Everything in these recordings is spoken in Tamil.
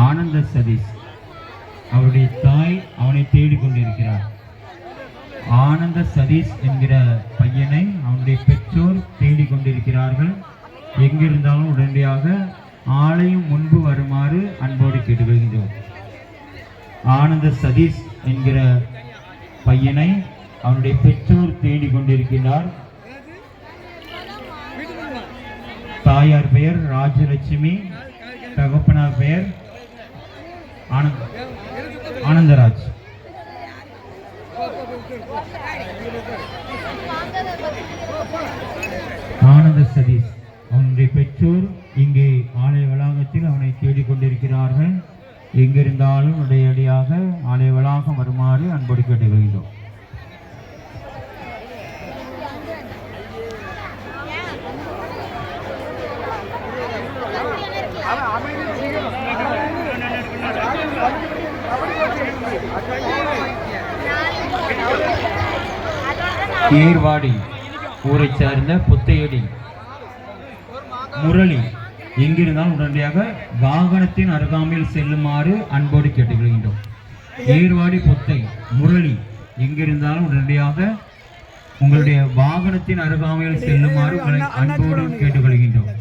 ஆனந்த சதீஷ் அவருடைய தாய் அவனை தேடிக் கொண்டிருக்கிறார். ஆனந்த சதீஷ் என்கிற பையனை அவனுடைய பெற்றோர் தேடிக் கொண்டிருக்கிறார்கள். எங்கிருந்தாலும் உடனடியாக ஆலயம் முன்பு வருமாறு அன்போடு கேட்டுக்கொள்கின்றோம். ஆனந்த சதீஷ் என்கிற பையனை அவனுடைய பெற்றோர் தேடிக் கொண்டிருக்கிறார். தாயார் பெயர் ராஜலட்சுமி, தகப்பனார் பெயர் ஆனந்தராஜ். ஆனந்த சதீஷ் அவனுடைய பெற்றோர் இங்கே ஆலய வளாகத்தில் அவனை தேடிக் கொண்டிருக்கிறார்கள். எங்கிருந்தாலும் உடனடியாக ஆலய வளாகம் வருமாறு அன்போடு கேட்டுக்கொள்கிறோம். ஏர்வாடி ஊரை சேர்ந்த புத்தையடி முரளி எங்கிருந்தாலும் உடனடியாக வாகனத்தின் அருகாமையில் செல்லுமாறு அன்போடு கேட்டுக்கொள்கின்றோம். ஏர்வாடி புத்தை முரளி எங்கிருந்தாலும் உடனடியாக உங்களுடைய வாகனத்தின் அருகாமையில் செல்லுமாறு உங்களை அன்போடு கேட்டுக்கொள்கின்றோம்.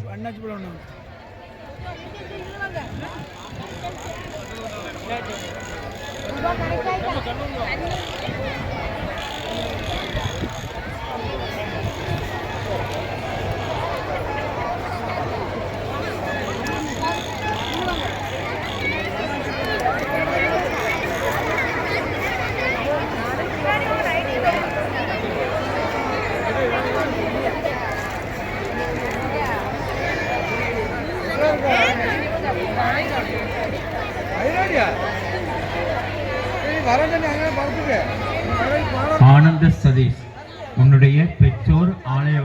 ஆனந்த சதீஷ் உன்னுடைய பெற்றோர் ஆலய